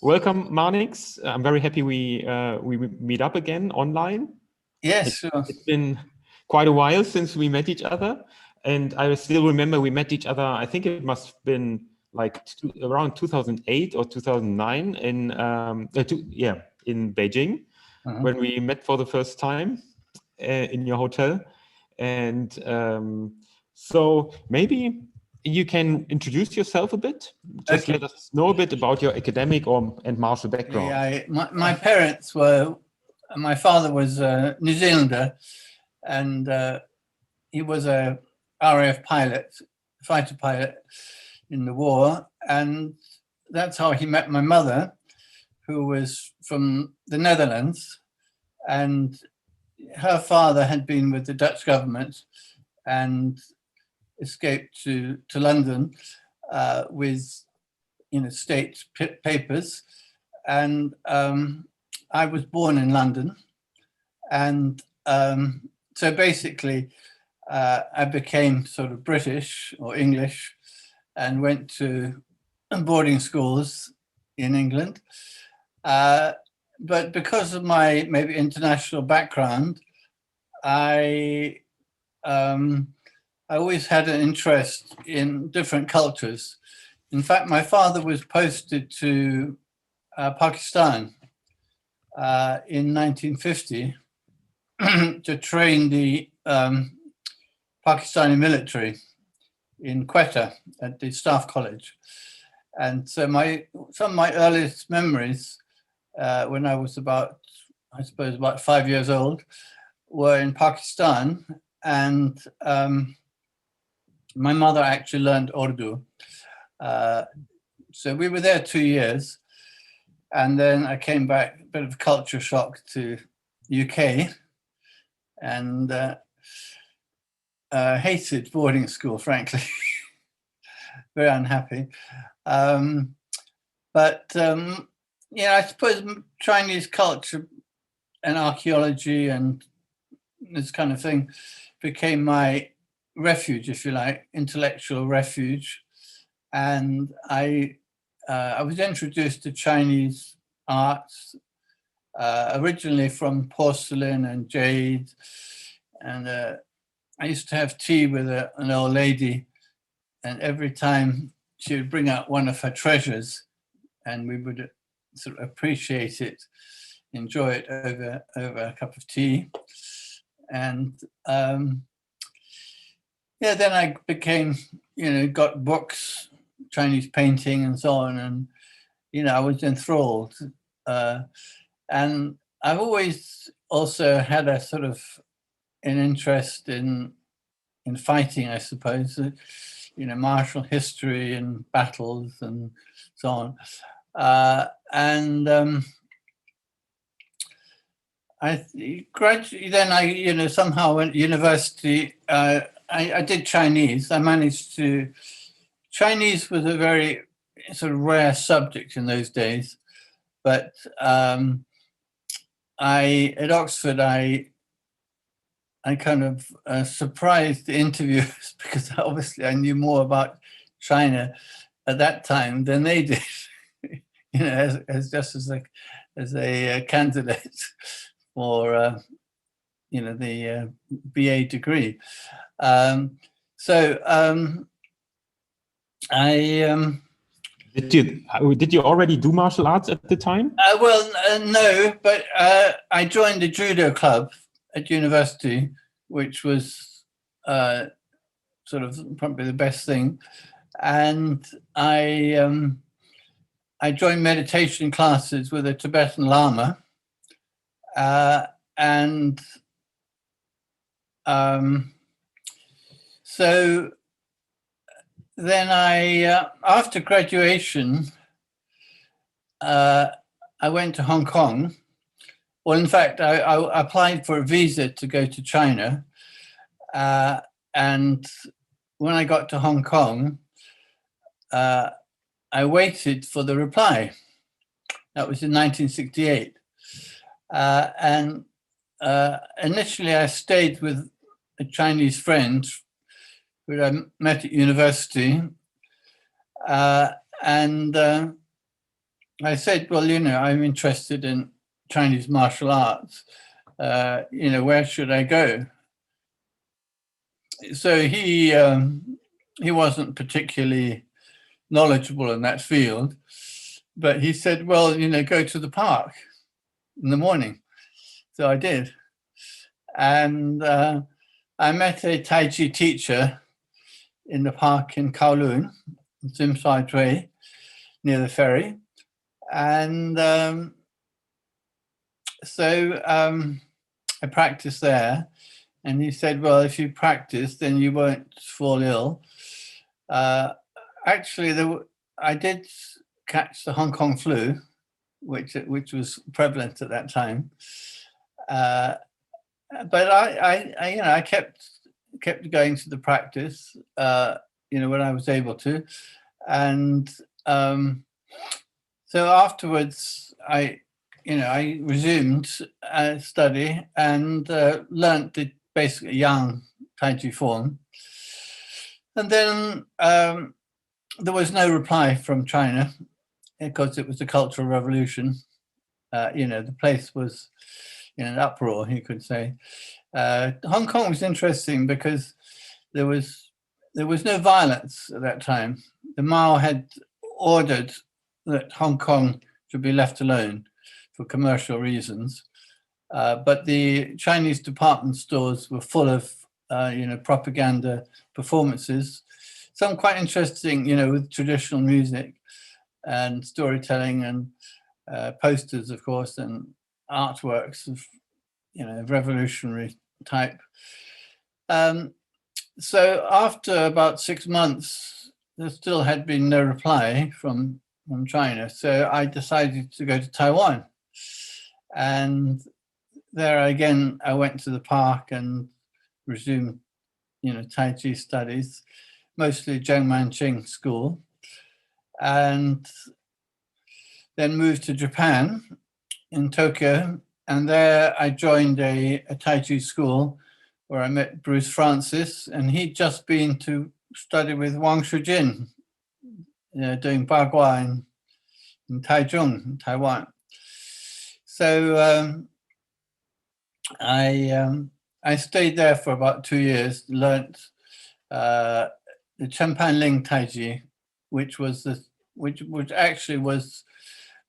welcome, Marnix. I'm very happy we meet up again online. Yes, sure. It's been quite a while since we met each other, and I still remember we met each other. I think it must have been like around 2008 or 2009 in in Beijing, when we met for the first time in your hotel. And so maybe you can introduce yourself a bit. Just let us know a bit about your academic and martial background. Yeah, my parents were, my father was a New Zealander, and he was a RAF pilot, fighter pilot in the war. And that's how he met my mother, who was from the Netherlands. And her father had been with the Dutch government and escaped to London with, state papers. And I was born in London. And so basically, I became sort of British or English and went to boarding schools in England. But because of my maybe international background, I always had an interest in different cultures. In fact, my father was posted to Pakistan in 1950 to train the Pakistani military in Quetta at the Staff College. And so some of my earliest memories when I was about 5 years old were in Pakistan. And my mother actually learned Urdu. So we were there 2 years. And then I came back, a bit of culture shock to UK, and hated boarding school, frankly. Very unhappy. But I suppose Chinese culture and archaeology and this kind of thing became my refuge, if you like, intellectual refuge. And I was introduced to Chinese arts, originally from porcelain and jade. And I used to have tea with an old lady, and every time she would bring out one of her treasures, and we would sort of appreciate it, enjoy it over a cup of tea. And then I became, got books, Chinese painting and so on, and I was enthralled. And I've always also had a sort of an interest in fighting, I suppose, martial history and battles and so on. I gradually, then I, somehow went to university. I did Chinese. I managed to. Chinese was a very sort of rare subject in those days, but at Oxford I kind of surprised the interviewers because obviously I knew more about China at that time than they did. As a candidate for the BA degree. Did you already do martial arts at the time? No, but I joined the judo club at university, which was sort of probably the best thing. And I joined meditation classes with a Tibetan Lama. So then after graduation, I went to Hong Kong. Well, in fact, I applied for a visa to go to China. And when I got to Hong Kong, I waited for the reply. That was in 1968. And initially I stayed with a Chinese friend who I met at university. And I said, well, I'm interested in Chinese martial arts. Where should I go? So he wasn't particularly knowledgeable in that field, but he said, well, go to the park in the morning. So I did. And I met a Taiji teacher in the park in Kowloon, Simsai Way, near the ferry. And so I practiced there. And he said, well, if you practice, then you won't fall ill. Actually, I did catch the Hong Kong flu, which was prevalent at that time. But I kept going to the practice, when I was able to. And so afterwards, I resumed study and learnt the basically Yang Taiji form. And then there was no reply from China because it was a cultural revolution. The place was in an uproar, you could say. Hong Kong was interesting because there was no violence at that time. The Mao had ordered that Hong Kong should be left alone for commercial reasons. But the Chinese department stores were full of, propaganda performances. Some quite interesting, with traditional music and storytelling and posters, of course, and artworks of, revolutionary type. So after about 6 months, there still had been no reply from China. So I decided to go to Taiwan. And there again, I went to the park and resumed, Tai Chi studies, mostly Zheng Manqing school, and then moved to Japan in Tokyo. And there I joined a Tai Chi school where I met Bruce Francis, and he'd just been to study with Wang Shujin, doing Baguazhang in Taichung, in Taiwan. So I stayed there for about 2 years, learnt the Chenpan Ling Taiji, which actually was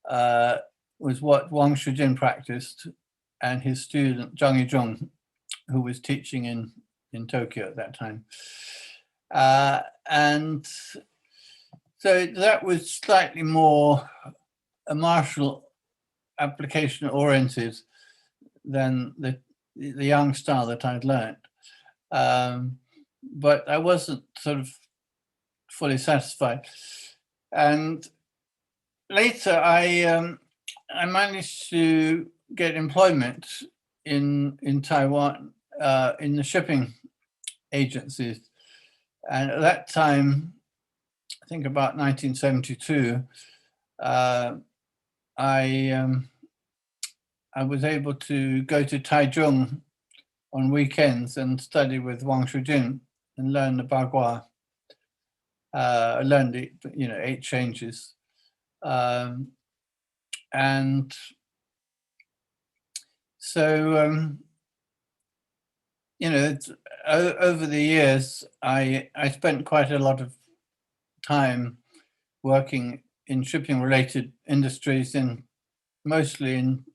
what Wang Shujin practiced, and his student Zhang Yizhong, who was teaching in Tokyo at that time. And so that was slightly more a martial application oriented than the Yang style that I'd learned. But I wasn't sort of fully satisfied. And later I managed to get employment in Taiwan in the shipping agencies. And at that time, I think about 1972, I was able to go to Taichung on weekends and study with Wang Shujin and learn the Bagua, learn the 8 changes. And so, over the years, I spent quite a lot of time working in shipping-related industries, mostly in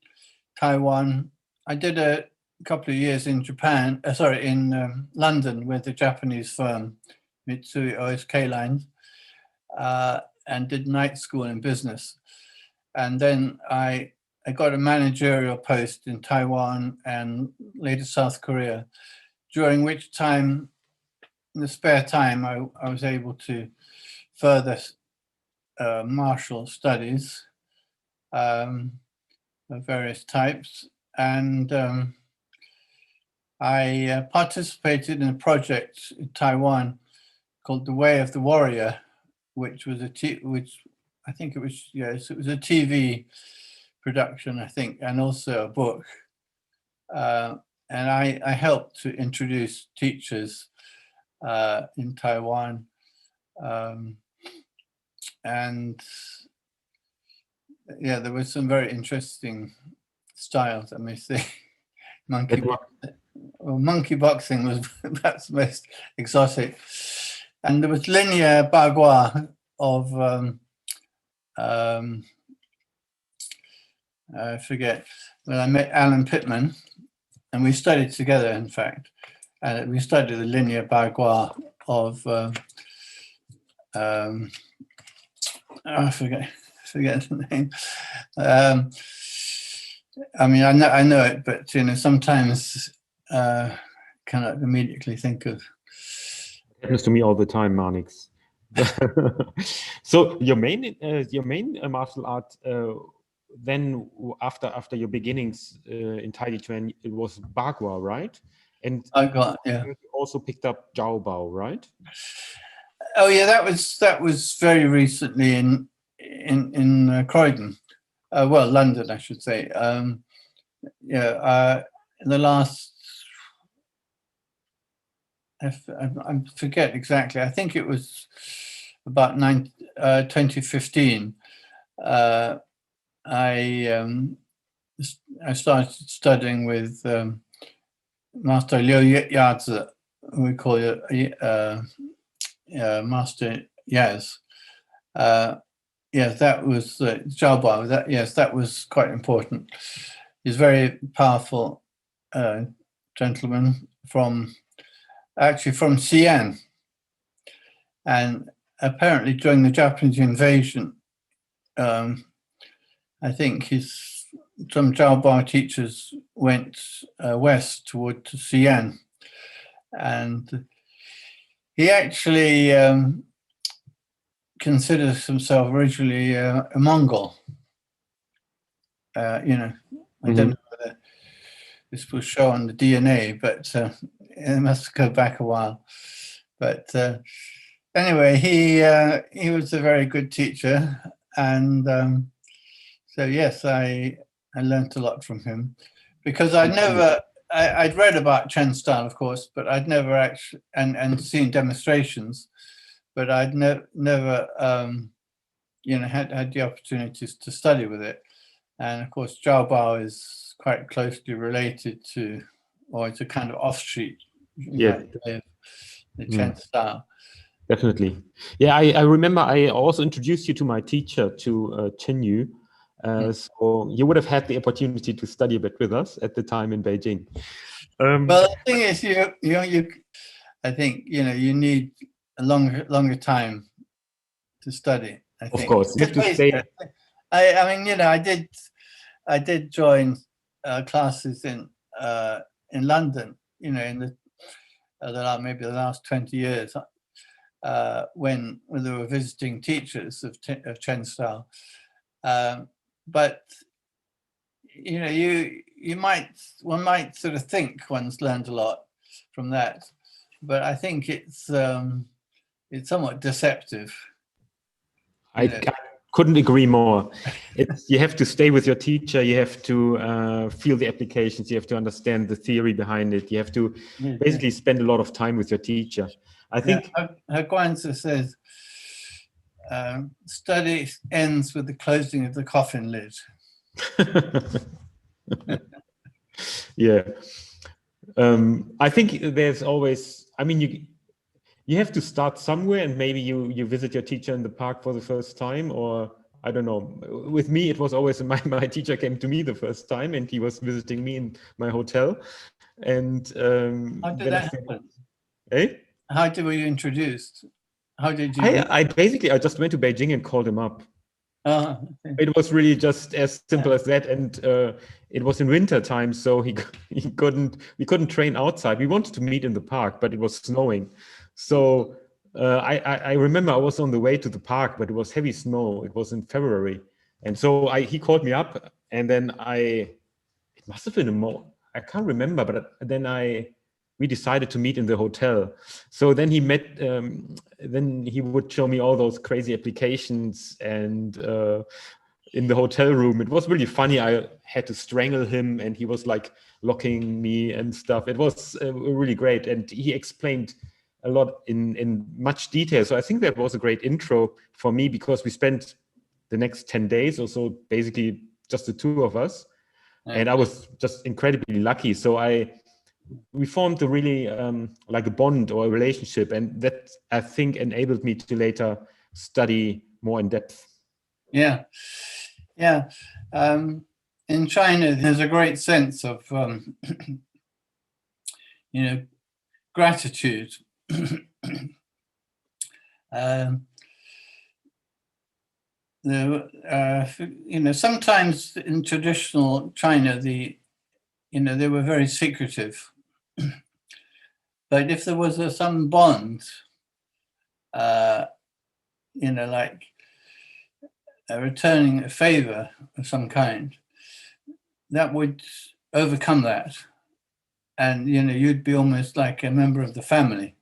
Taiwan. I did a couple of years in in London with the Japanese firm Mitsui OSK Lines, and did night school in business. And then I got a managerial post in Taiwan and later South Korea, during which time, in the spare time, I was able to further martial studies of various types. And I participated in a project in Taiwan called The Way of the Warrior, which was it was a TV production, I think, and also a book. And I helped to introduce teachers in Taiwan. And yeah, there was some very interesting styles, I may say. Monkey boxing was perhaps the most exotic. And there was linear bagua of, I forget, when I met Alan Pittman, and we studied together, in fact. And we studied the linear bagua of, I forget the name. I mean, I know it, but sometimes cannot immediately think of. It happens to me all the time, Marnix. So your main martial art then after your beginnings in Taijiquan, it was Bagua, right? And yeah. You also picked up Jiao Bao, right? Oh yeah, that was very recently in Croydon, well, London, I should say. Yeah, in the last, I forget exactly. I think it was about 2015. I started studying with Master Liu Yazi, we call it Master Yaz. Yes, that was Zhao Bao. Yes, that was quite important. He's a very powerful gentleman from Xi'an, and apparently during the Japanese invasion, I think some Zhao Bao teachers went west toward Xi'an, and he actually considers himself originally a Mongol. I don't know whether this will show on the DNA, but it must go back a while. But anyway, he was a very good teacher, and so yes, I learned a lot from him, because I'd read about Chen-Stil, of course, but I'd never actually and seen demonstrations, but I'd never had the opportunities to study with it. And of course, Jiao Bao is quite closely related to, or it's a kind of offshoot, of the Chen-Stil. Definitely. Yeah, I remember I also introduced you to my teacher, to Xingyiquan. So you would have had the opportunity to study a bit with us at the time in Beijing. Well, the thing is, I think you need a longer time to study. I think. Of course, you have to stay. I mean, I did join classes in London. In maybe the last 20 years, when there were visiting teachers of Chen-Stil. But one might sort of think one's learned a lot from that, but I think it's somewhat deceptive. I couldn't agree more. You have to stay with your teacher. You have to feel the applications. You have to understand the theory behind it. You have to basically spend a lot of time with your teacher. I think Her Guanzi says, study ends with the closing of the coffin lid. Yeah. I think there's always, I mean, you have to start somewhere, and maybe you visit your teacher in the park for the first time, or I don't know. With me, it was always my teacher came to me the first time, and he was visiting me in my hotel. And how did that happen? How were you introduced? How did you? I just went to Beijing and called him up. Okay. It was really just as simple as that, and it was in winter time, so we couldn't train outside. We wanted to meet in the park, but it was snowing. So I remember I was on the way to the park, but it was heavy snow. It was in February, and so he called me up, and then it must have been I can't remember, but then we decided to meet in the hotel. So then he met, then he would show me all those crazy applications, and in the hotel room, it was really funny. I had to strangle him, and he was like locking me and stuff. It was really great. And he explained a lot in much detail. So I think that was a great intro for me, because we spent the next 10 days or so, basically just the two of us. And I was just incredibly lucky. So we formed a really like a bond or a relationship, and that I think enabled me to later study more in depth. Yeah, yeah. In China, there's a great sense of, you know, gratitude. You know, sometimes in traditional China, they were very secretive. But if there was some bond, you know, like returning a favor of some kind, that would overcome that. And, you know, you'd be almost like a member of the family.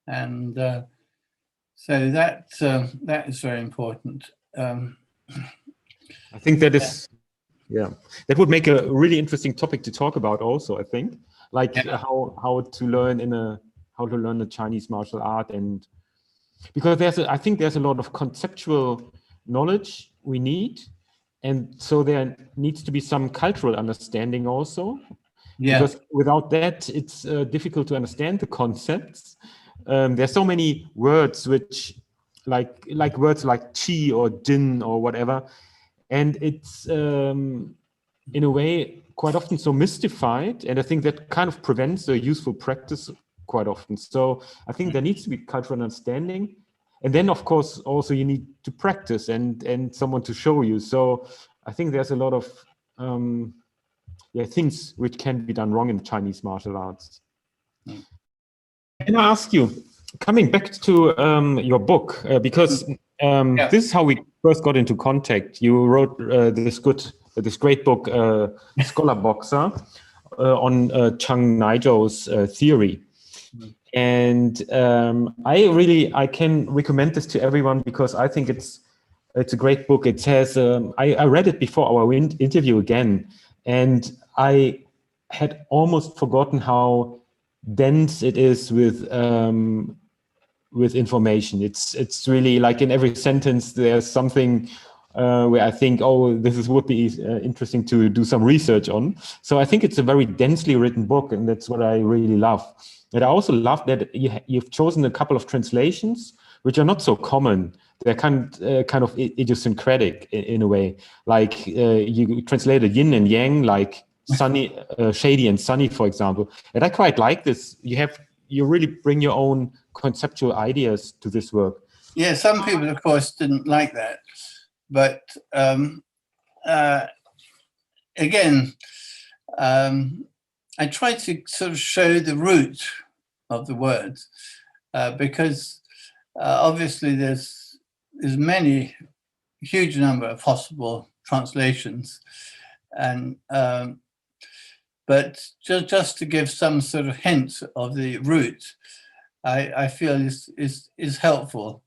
And so that is very important. I think that is, yeah, that would make a really interesting topic to talk about also, I think, like how to learn the Chinese martial art. And because I think there's a lot of conceptual knowledge we need. And so there needs to be some cultural understanding also. Yeah. Because without that, it's difficult to understand the concepts. There's so many words which, like words like qi or jin or whatever, and it's in a way quite often so mystified. And I think that kind of prevents a useful practice quite often. So I think there needs to be cultural understanding, and then of course also you need to practice and someone to show you. So I think there's a lot of things which can be done wrong in Chinese martial arts. Can I ask you, coming back to your book, because this is how we first got into contact. You wrote this great book, Scholar Boxer, on Chang Naizhou's theory. And I can recommend this to everyone because I think it's a great book. It says, I read it before our interview again, and I had almost forgotten how dense it is with information. It's really like in every sentence there's something where I think, oh, would be interesting to do some research on. So I think it's a very densely written book, and that's what I really love. And I also love that you've chosen a couple of translations which are not so common. They're kind of idiosyncratic in a way. Like you translated yin and yang, like sunny, shady and sunny, for example. And I quite like this. You really bring your own conceptual ideas to this work. Yeah, some people, of course, didn't like that. But again, I try to sort of show the root of the words because obviously there's huge number of possible translations, and but just to give some sort of hint of the root, I feel is helpful,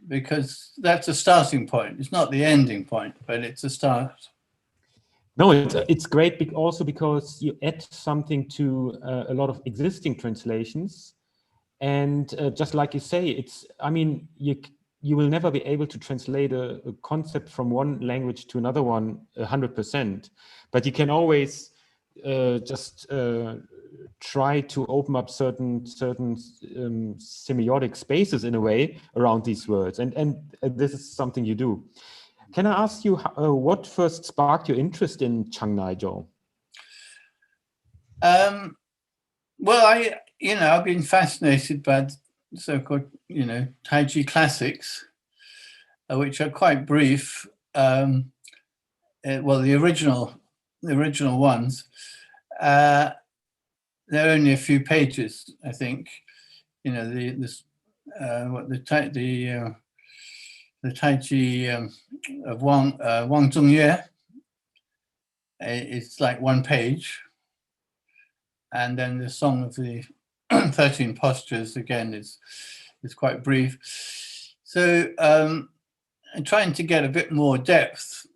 because that's a starting point. It's not the ending point, but it's a start. No, it's great also because you add something to a lot of existing translations, and just like you say, you will never be able to translate a concept from one language to another one 100%, but you can always just try to open up certain semiotic spaces in a way around these words, and this is something you do. Can I ask you what first sparked your interest in Chang Naizhou? Well, I've been fascinated by so-called, Taiji classics, which are quite brief. Well, the original ones, they're only a few pages, I think. The Taiji of Wang Zhongyue, it's like one page. And then the Song of the 13 Postures, again, is quite brief. So I'm trying to get a bit more depth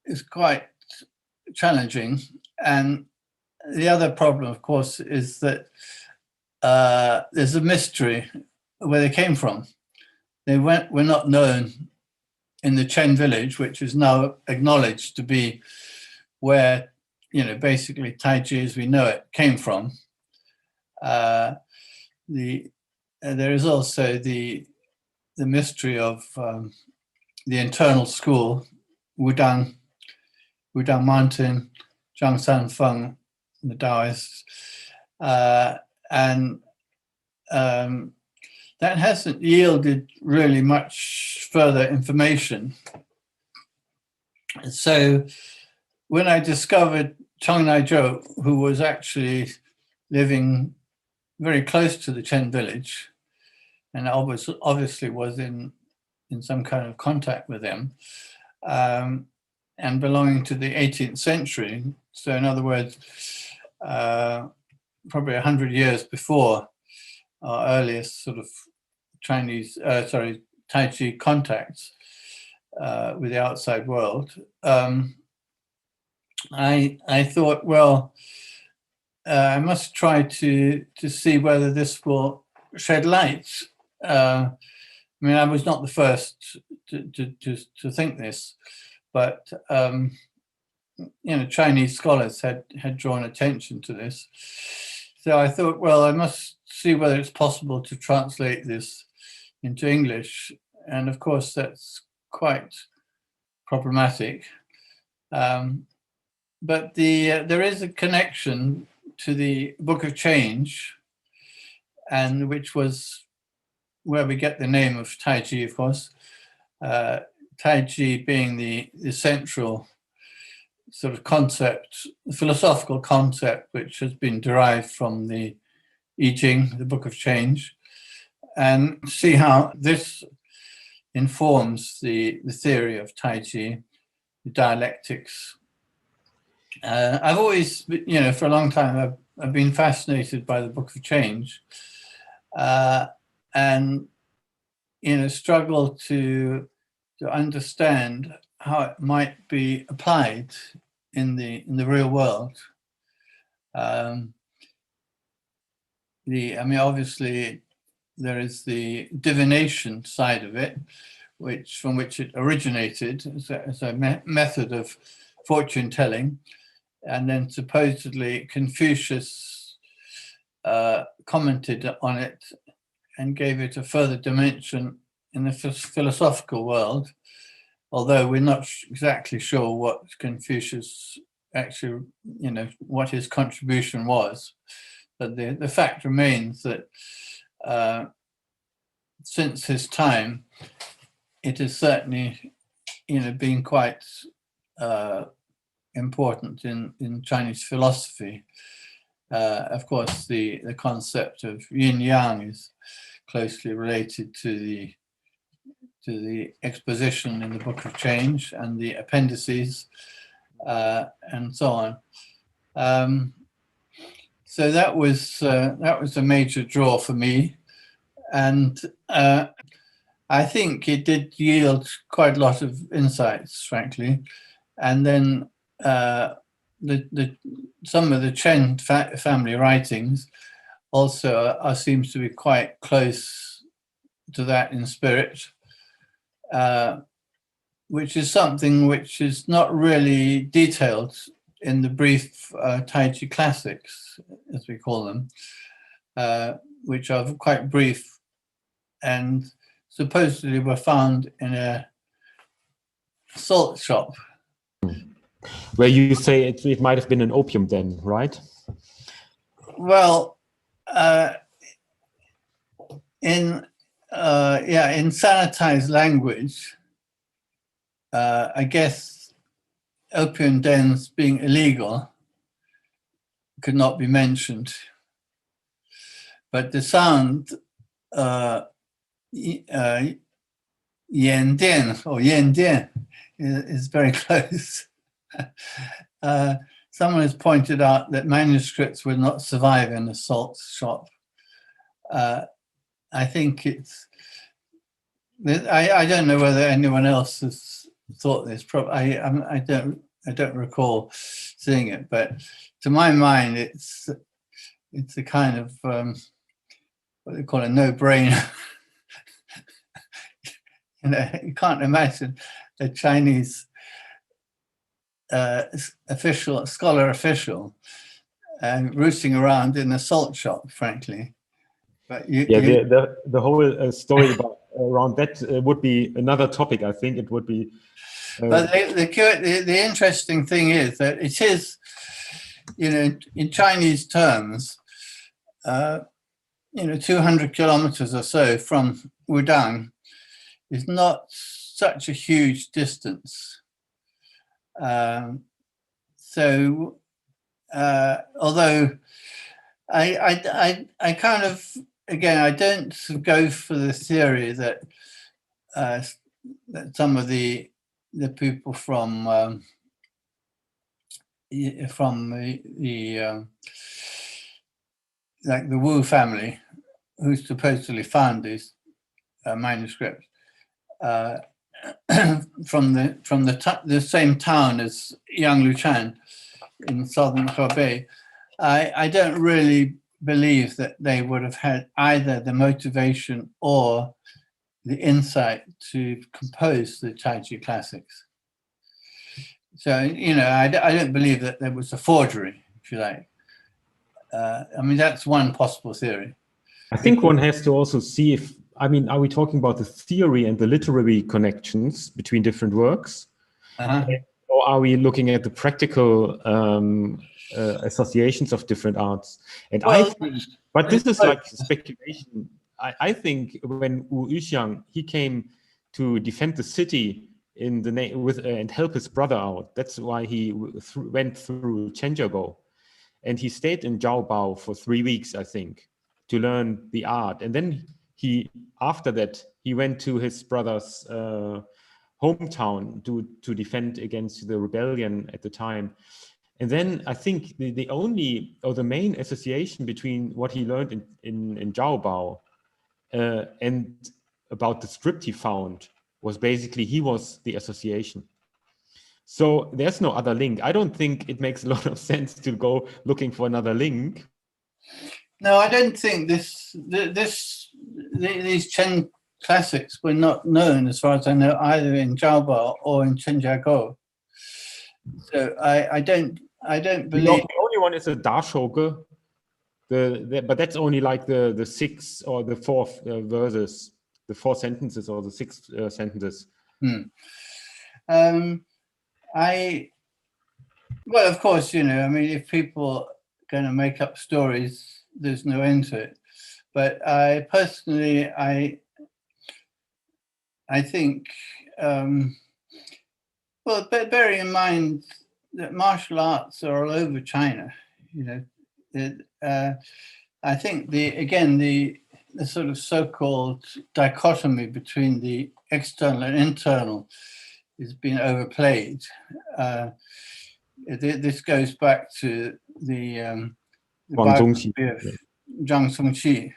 is quite challenging. And the other problem, of course, is that there's a mystery where they came from. were not known in the Chen village, which is now acknowledged to be where, basically Taiji as we know it came from. There is also the mystery of the internal school, Wudang Mountain, Zhangshan Feng, the Taoists, and that hasn't yielded really much further information. So when I discovered Chang Naizhou, who was actually living very close to the Chen village, and obviously was in some kind of contact with them, and belonging to the 18th century. So in other words, probably 100 years before our earliest sort of Taiji contacts with the outside world. I thought, well, I must try to see whether this will shed light. I mean, I was not the first to think this, but Chinese scholars had drawn attention to this. So I thought, well, I must see whether it's possible to translate this into English, and of course that's quite problematic. But there is a connection to the Book of Change, and which was where we get the name of Taiji, of course. Taiji being the central sort of concept, philosophical concept, which has been derived from the I Ching, the Book of Change, and see how this informs the theory of Taiji, the dialectics. I've always, for a long time, I've been fascinated by the Book of Change, and struggle to understand how it might be applied in the real world. Obviously, there is the divination side of it, from which it originated as a method of fortune telling, and then supposedly Confucius commented on it and gave it a further dimension in the philosophical world, although we're not exactly sure what Confucius actually, what his contribution was. But the fact remains that since his time, it has certainly, been quite important in Chinese philosophy. Of course, the concept of yin-yang is closely related to the exposition in the Book of Change and the appendices, and so on. So that was a major draw for me, and I think it did yield quite a lot of insights, frankly. And then some of the Chen family writings also seems to be quite close to that in spirit, which is something which is not really detailed in the brief Taiji classics, as we call them, which are quite brief and supposedly were found in a salt shop. Where you say it might have been an opium den, right? Well, in sanitized language, I guess opium dens being illegal could not be mentioned. But the sound yan dian or yan dian is very close. Someone has pointed out that manuscripts would not survive in a salt shop. I think I don't know whether anyone else has thought this. I don't recall seeing it, but to my mind, it's a kind of what they call a no-brainer. You can't imagine a Chinese scholar official roosting around in a salt shop, frankly. But the whole story about around that would be another topic. I think it would be. But the interesting thing is that it is, in Chinese terms, 200 kilometers or so from Wudang is not such a huge distance. So, although I kind of, again, I don't go for the theory that that some of the people from like the Wu family, who supposedly found these manuscripts, from the same town as Yang Luchan in southern Hebei, I don't really believe that they would have had either the motivation or the insight to compose the Taiji classics. So, I don't believe that there was a forgery, if you like. I mean, that's one possible theory. I think one has to also see if, I mean, are we talking about the theory and the literary connections between different works? Or are we looking at the practical associations of different arts? And well, but this is like speculation. I think when Wu Yuxiang, he came to defend the city in the name and help his brother out. That's why he went through Zhenjiagou, and he stayed in Zhaobao for 3 weeks, I think, to learn the art. And then after that, he went to his brother's hometown to defend against the rebellion at the time. And then I think the main association between what he learned in Zhaobao and about the script he found was basically he was the association. So there's no other link. I don't think it makes a lot of sense to go looking for another link. No, I don't think these Chen classics were not known, as far as I know, either in Zhaobao or in Zhenjiagou. So I don't believe. The only one is a Dashoge, but that's only like the 6 or the 4 verses, the 4 sentences or the 6 sentences. Well, of course, I mean, if people are going to make up stories, there's no end to it. But I personally, I think, well, bearing in mind that martial arts are all over China, I think the sort of so-called dichotomy between the external and internal has been overplayed. This goes back to the biography of Zhang Songqi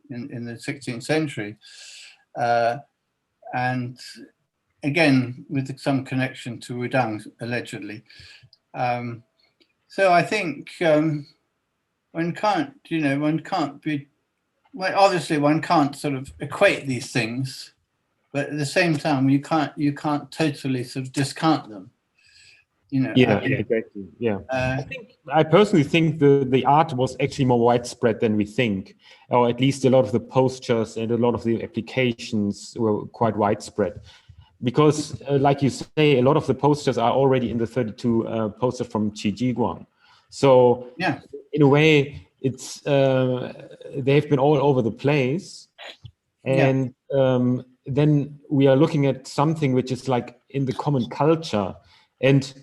in the 16th century, and again with some connection to Wudang allegedly. So I think one can't be. Well, obviously, one can't sort of equate these things, but at the same time, you can't totally sort of discount them. Exactly. Yeah, I personally think the art was actually more widespread than we think, or at least a lot of the postures and a lot of the applications were quite widespread. Because, like you say, a lot of the posters are already in the 32 posters from Taijiquan. So, in a way, it's they've been all over the place, and then we are looking at something which is like in the common culture, and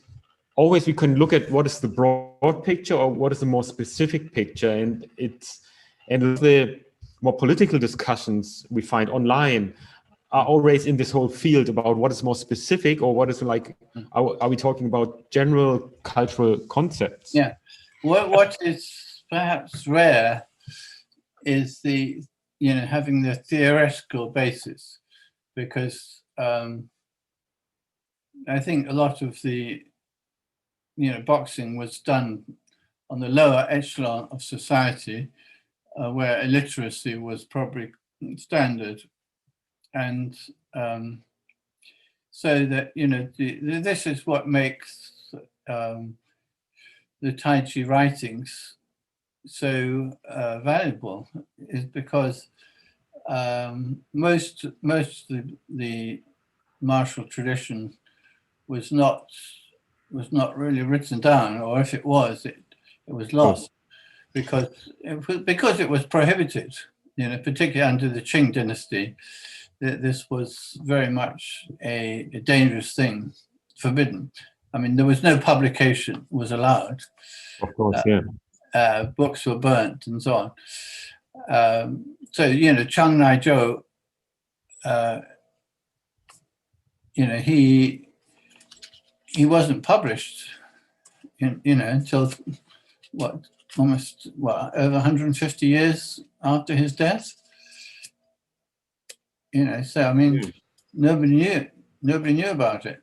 always we can look at what is the broad picture or what is the more specific picture, and the more political discussions we find online are always in this whole field about what is more specific or what is like, are we talking about general cultural concepts? Yeah. What is perhaps rare is having the theoretical basis, because I think a lot of the boxing was done on the lower echelon of society, where illiteracy was probably standard, and So that, you know, this is what makes the Taichi writings so valuable, is because most of the martial tradition was not really written down, or if it was, it was lost because it was prohibited. You know, particularly under the Qing dynasty, this was very much a dangerous thing, forbidden. I mean, there was no publication was allowed. Of course, yeah. Books were burnt and so on. So, you know, Chang Naizhou, you know, he wasn't published, you know, until almost over 150 years after his death. You know, so I mean, nobody knew about it.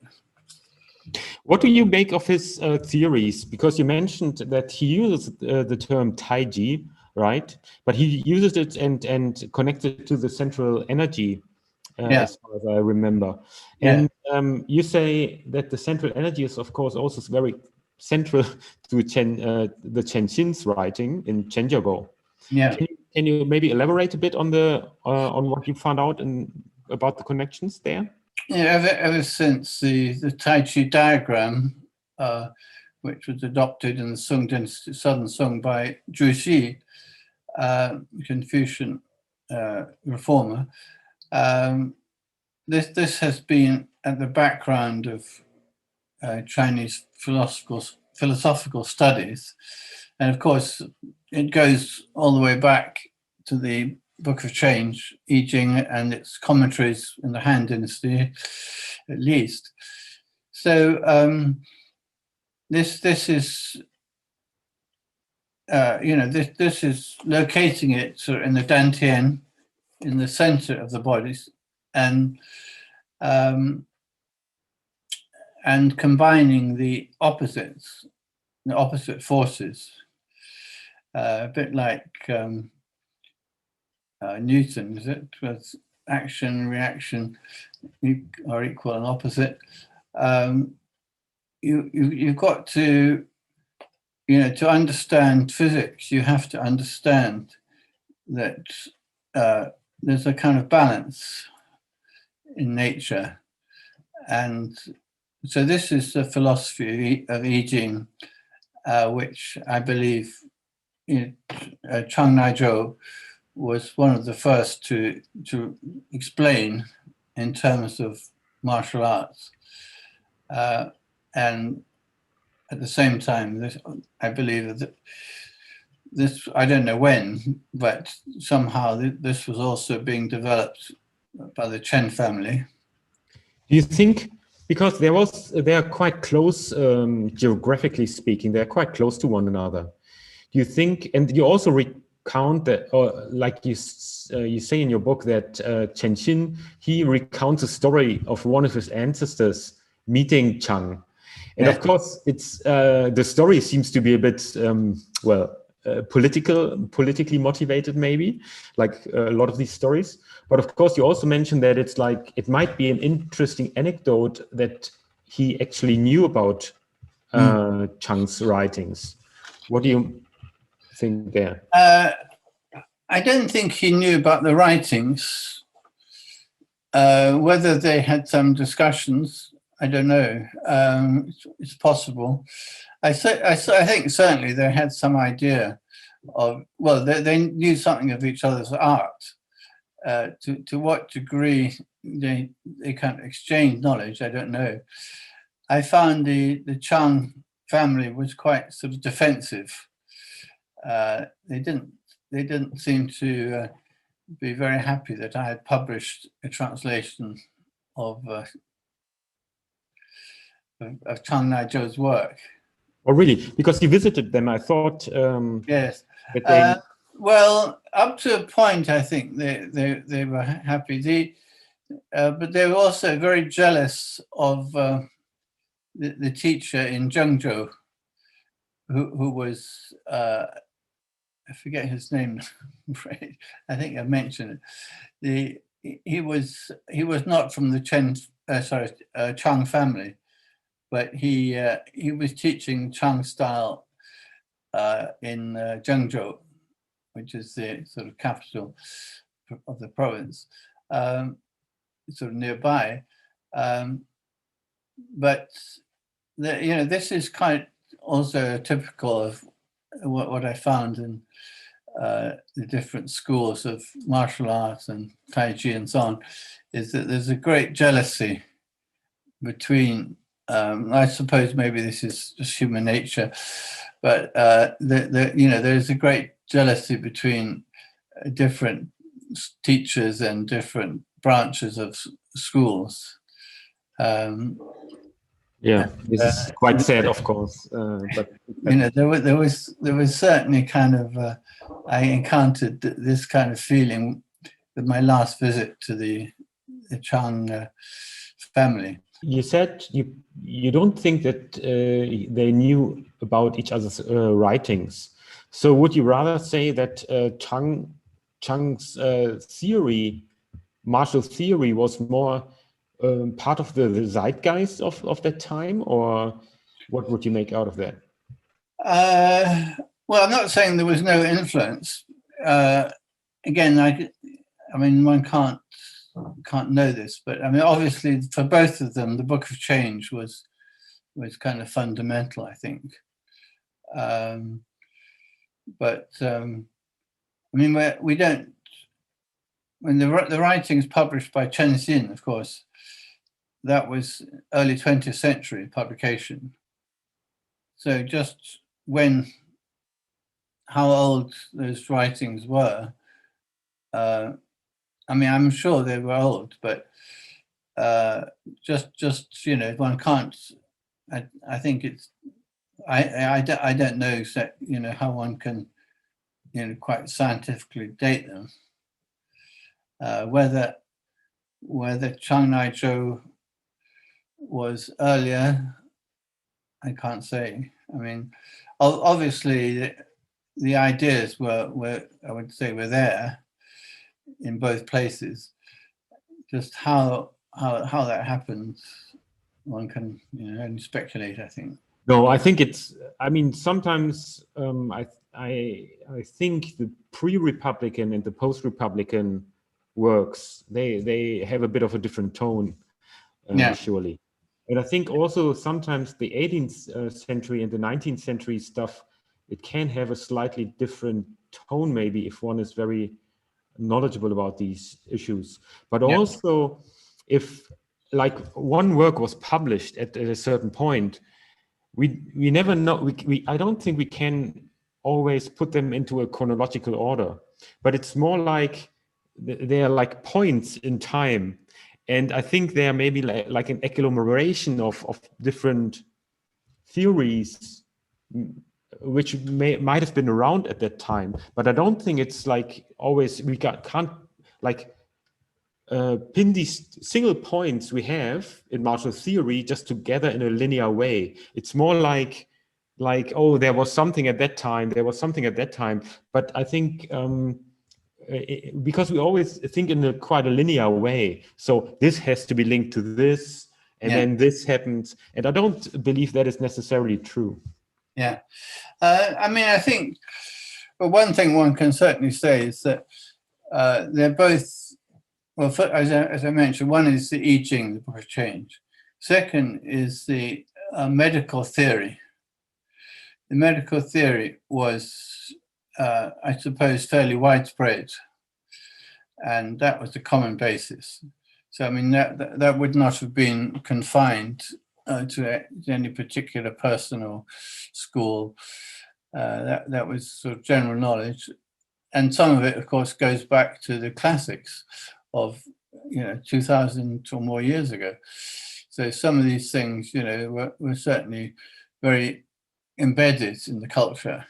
What do you make of his theories? Because you mentioned that he uses the term Taiji, right? But he uses it and connects it to the central energy, as far as I remember. Yeah. And you say that the central energy is, of course, also very central to the Chen-Xin's writing in Xingyiquan. Yeah. Can you maybe elaborate a bit on on what you found out about the connections there? Yeah, ever since the Taichi diagram, which was adopted in the Sung dynasty, southern Sung, by Zhu Xi, Confucian reformer, this has been at the background of Chinese philosophical studies, and of course it goes all the way back to the Book of Change, I Ching, and its commentaries in the Han Dynasty, at least. So this is you know, this is locating it sort of in the Dantian, in the center of the bodies, and combining the opposite forces, a bit like Newton, is it? With action, reaction are equal and opposite. You've got to, you know, to understand physics, you have to understand that there's a kind of balance in nature. And so this is the philosophy of I Ching, which I believe, you know, Chang Naizhou was one of the first to explain in terms of martial arts. And at the same time, I believe that this, I don't know when, but somehow this was also being developed by the Chen family. Do you think, because they are quite close, geographically speaking, they're quite close to one another. Do you think, and you also recount that, or like you say in your book, that Chen-Xin, he recounts a story of one of his ancestors meeting Chang. And of course, it's the story seems to be a bit, politically motivated, maybe, like a lot of these stories. But of course, you also mentioned that it's like, it might be an interesting anecdote that he actually knew about Chang's writings. What do you think there? I don't think he knew about the writings. Whether they had some discussions, I don't know. It's possible. I think certainly they had some idea of, well, they knew something of each other's art. To what degree they kind of exchange knowledge, I don't know. I found the Chang family was quite sort of defensive. They didn't seem to be very happy that I had published a translation of Chang Naizhou's work. Oh, really? Because you visited them, I thought. Yes. That well, up to a point, I think they were happy. But they were also very jealous of the teacher in Zhengzhou, who was I forget his name. I think I mentioned it. He was not from the Chen Chang family, but he was teaching Chang style in Zhengzhou, which is the sort of capital of the province, sort of nearby. But this is quite also typical of what I found in the different schools of martial arts and Tai Chi and so on, is that there's a great jealousy between, I suppose maybe this is just human nature, but there's a great jealousy between different teachers and different branches of schools. Yeah, this is quite sad, of course. But there was certainly kind of I encountered this kind of feeling with my last visit to the Chang family. You said you don't think that they knew about each other's writings. So would you rather say that Chang's theory, martial theory, was more part of the zeitgeist of that time, or what would you make out of that? Well, I'm not saying there was no influence. Again, I mean, one can't know this, but I mean, obviously, for both of them, the Book of Change was kind of fundamental, I think. But I mean, we don't. When the writings published by Chen-Stil, of course, that was early 20th century publication. So just how old those writings were, I mean, I'm sure they were old, but just one can't. I think it's. I don't know exactly, how one can, quite scientifically date them. Whether Chang Naizhou was earlier, I can't say. I mean, obviously the ideas were I would say were there in both places. Just how that happens, one can only speculate, I think. No, I think it's. I mean, sometimes I think the pre-Republican and the post-Republican works they have a bit of a different tone, surely. And I think also sometimes the 18th century and the 19th century stuff, it can have a slightly different tone, maybe, if one is very knowledgeable about these issues. But also, if like one work was published at a certain point, we never know. I don't think we can always put them into a chronological order, but it's more like they are like points in time. And I think they are maybe like an agglomeration of different theories, which might have been around at that time. But I don't think it's like always can't like pin these single points we have in martial theory just together in a linear way. It's more like oh, there was something at that time, there was something at that time. But I think because we always think in quite a linear way, so this has to be linked to this, and then this happens, and I don't believe that is necessarily true. I mean, I think, well, one thing one can certainly say is that they're both, well, as I mentioned, one is the I Ching, the Book of Change. Second is the medical theory. The medical theory was, I suppose, fairly widespread, and that was the common basis. So, I mean, that would not have been confined to any particular person or school. That was sort of general knowledge, and some of it, of course, goes back to the classics of 2,000 or more years ago. So some of these things, were certainly very embedded in the culture.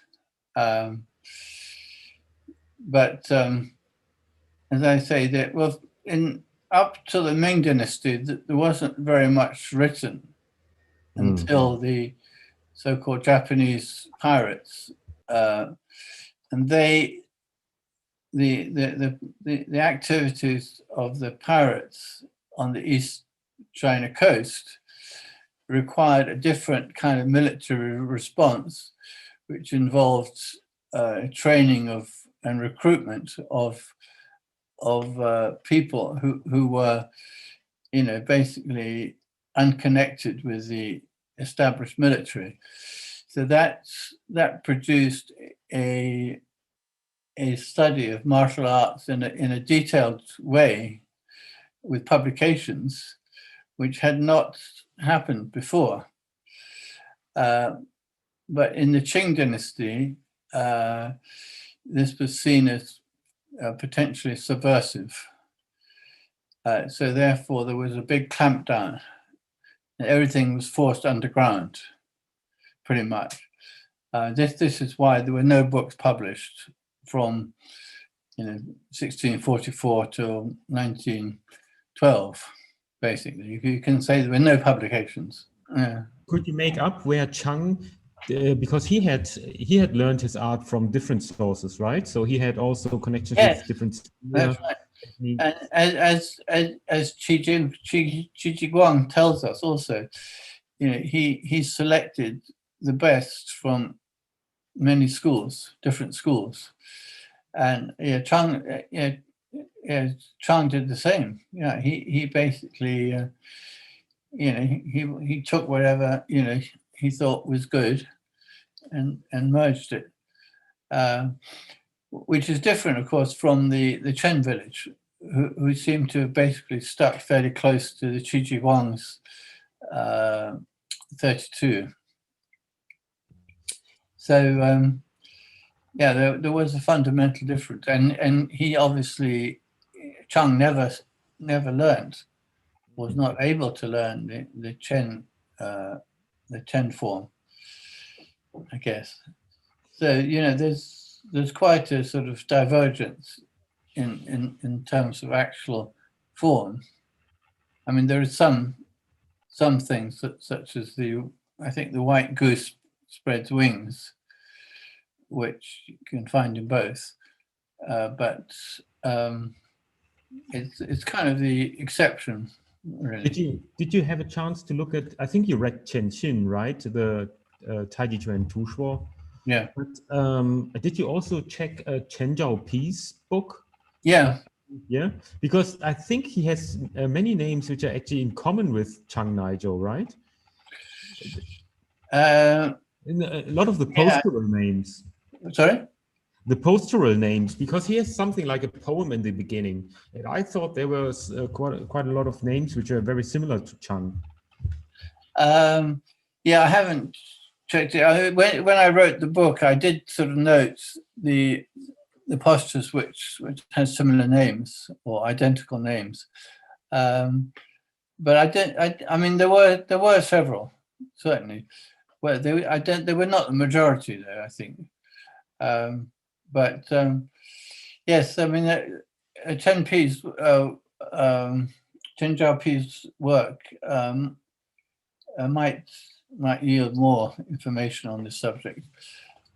But as I say, that up to the Ming Dynasty, there wasn't very much written until the so-called Japanese pirates, and the activities of the pirates on the East China coast required a different kind of military response, which involved training of and recruitment of people who were, basically unconnected with the established military. So that produced a study of martial arts in a detailed way with publications, which had not happened before. But in the Qing dynasty, this was seen as potentially subversive. So therefore, there was a big clampdown. Everything was forced underground, pretty much. This is why there were no books published from 1644 till 1912. Basically, you can say there were no publications. Yeah. Could you make up where Chang, because he had learned his art from different sources, right? So he had also connections with different. That's right. And as Taijiquan tells us also, he selected the best from many schools, different schools, and Chang did the same. Yeah, he basically he took whatever he thought was good and merged it. Which is different, of course, from the Chen village, who seem to have basically stuck fairly close to the Taijiquan's 32. So, there was a fundamental difference. And he obviously, Chang never learned, was not able to learn the Chen form, I guess. So, there's quite a sort of divergence in terms of actual form. I mean, there are some things such as I think the white goose spreads wings, which you can find in both, but it's kind of the exception, really. Did you have a chance to look at? I think you read Chen-Stil, right? The Taijiquan Tushuo. Yeah. But did you also check Chen Zhaopi's book? Yeah. Yeah, because I think he has many names which are actually in common with Chang Naizhou, right? In a lot of the postural names. Sorry? The postural names, because he has something like a poem in the beginning. And I thought there was quite a lot of names which are very similar to Chang. Yeah, I haven't checked it. When I wrote the book, I did sort of note the postures which has similar names or identical names, but I mean, there were several, certainly. Well, they were not the majority there, I think. But yes, I mean, Chen Zhaopi's work might yield more information on this subject,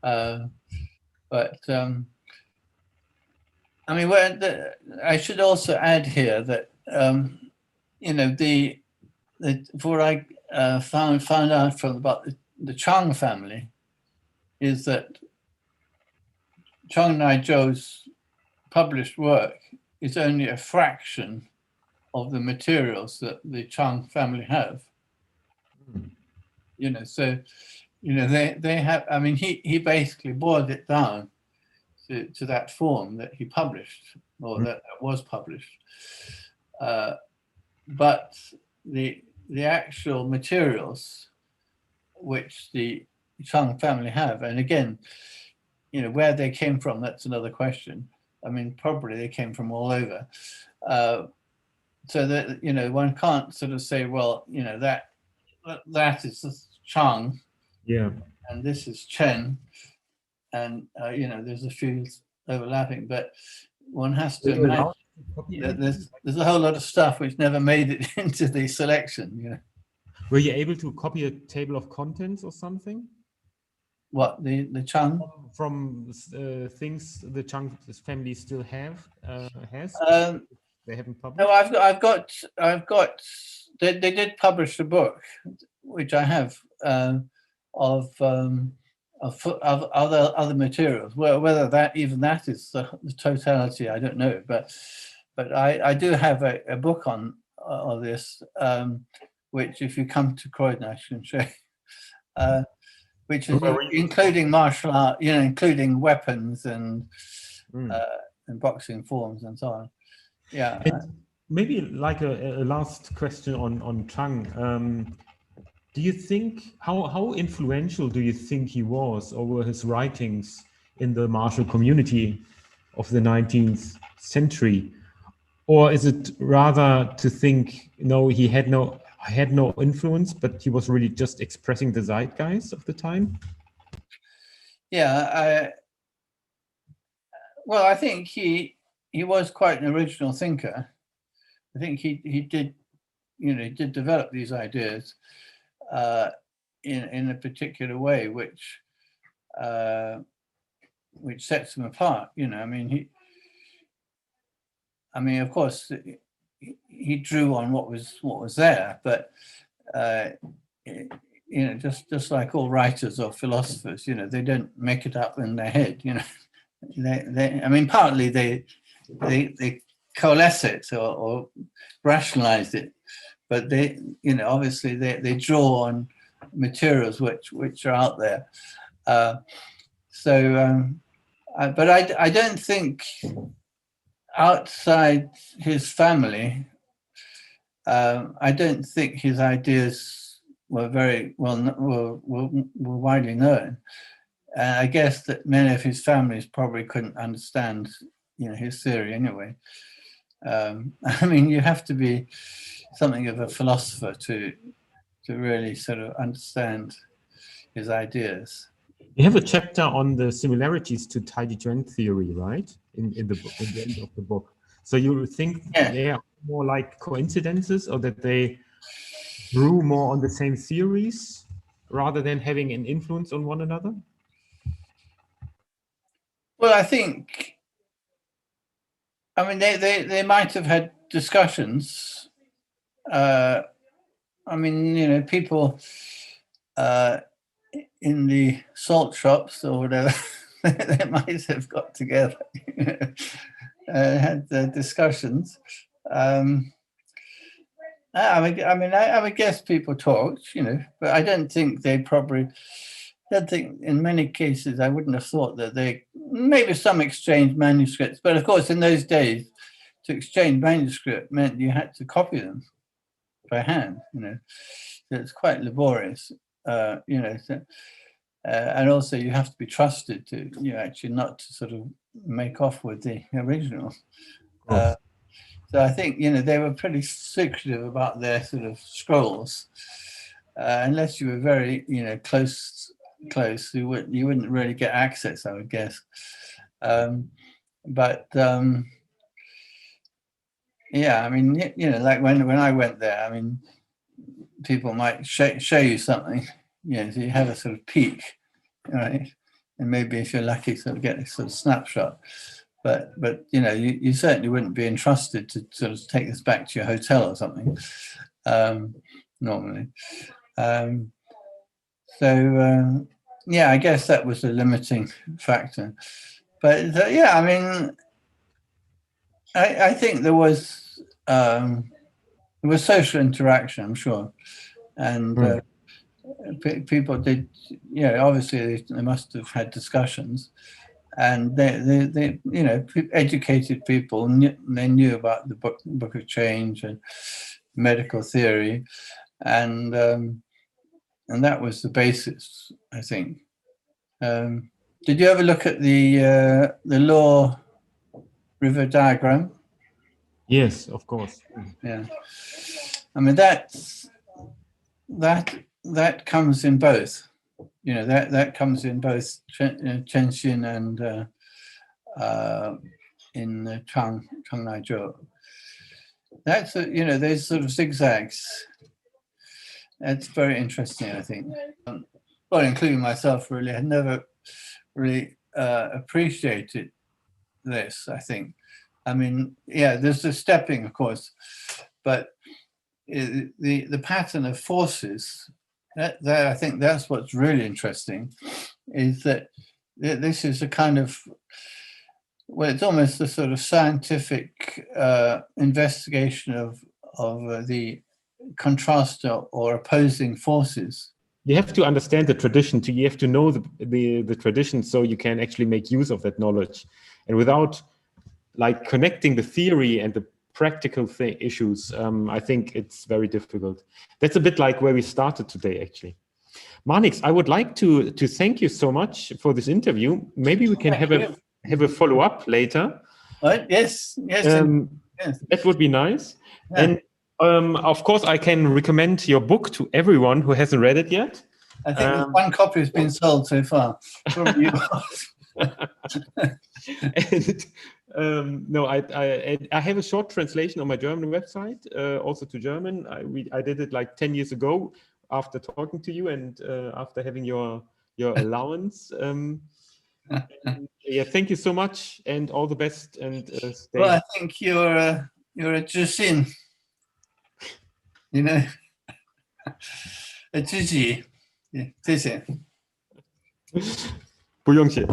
but. I mean, I should also add here that what I found out about the Chang family is that Chang Naizhou's published work is only a fraction of the materials that the Chang family have. So they have. I mean, he basically boiled it down to that form that he published, or that was published. But the actual materials which the Chang family have, and again, where they came from, that's another question. I mean, probably they came from all over. So that, one can't sort of say, well, that is Chang, yeah, and this is Chen. And there's a few overlapping, but one has to imagine that there's a whole lot of stuff which never made it into the selection. Were you able to copy a table of contents or something? What, the Chang? From things the Chang family still has? They haven't published. No, I've got they did publish a book, which I have, of other materials. Well, whether that is the totality, I don't know. But I do have a book on this, which, if you come to Croydon, I can show you, which is including martial art, including weapons and boxing forms and so on. Yeah. And maybe like a last question on Chang. Do you think, how influential do you think he was over his writings in the martial community of the 19th century? Or is it rather to think, no, he had no influence, but he was really just expressing the zeitgeist of the time? Yeah, well, I think he was quite an original thinker. I think he did, did develop these ideas in a particular way, which sets him apart. Of course, he drew on what was there, but just like all writers or philosophers, they don't make it up in their head. Partly they coalesce it or rationalize it, but they, obviously they draw on materials which are out there. But I don't think outside his family, I don't think his ideas were very were widely known. And I guess that many of his families probably couldn't understand, his theory anyway. You have to be something of a philosopher to really sort of understand his ideas. You have a chapter on the similarities to Taijiquan theory, right? In the book, in the end of the book. So you think they are more like coincidences, or that they drew more on the same theories rather than having an influence on one another? Well, I think, they might have had discussions. People in the salt shops or whatever, they might have got together, had discussions. I would guess people talked, but I don't think in many cases, I wouldn't have thought that maybe some exchanged manuscripts, but of course in those days, to exchange manuscript meant you had to copy them by hand, so it's quite laborious, and also you have to be trusted to, actually not to sort of make off with the original. So I think, they were pretty secretive about their sort of scrolls, unless you were very, close, you wouldn't really get access, I would guess. Like when I went there, people might show you something, so you have a sort of peek, right? And maybe if you're lucky, sort of get a sort of snapshot. But you certainly wouldn't be entrusted to sort of take this back to your hotel or something, normally. I guess that was a limiting factor. But I think there was social interaction, I'm sure, and people did. Obviously they must have had discussions, and they educated people. They knew about the book of change and medical theory, and that was the basis, I think. Did you ever look at the Luo River Diagram? Yes, of course. Yeah, that comes in both. That comes in both Chen-Stil and in Chang Naizhou. That's those sort of zigzags. That's very interesting, I think. Well, including myself, really, had never really appreciated this, I think. There's the stepping, of course, but the pattern of forces, that I think that's what's really interesting, is that this is a kind of, well, it's almost a sort of scientific investigation of the contrast or opposing forces. You have to understand the tradition. You have to know the tradition, so you can actually make use of that knowledge. And without like connecting the theory and the practical issues, I think it's very difficult. That's a bit like where we started today, actually. Marnix, I would like to thank you so much for this interview. Maybe we can have a follow-up later. Right? Yes. Yes. That would be nice. Yeah. And of course, I can recommend your book to everyone who hasn't read it yet. I think one copy has been sold so far. Probably and, no, I have a short translation on my German website, also to German. I did it like 10 years ago after talking to you and after having your allowance. Yeah, thank you so much and all the best. And stay. Well, I think you're a Zhixin, you know, a Zhiji. Yeah, 谢谢。不用谢。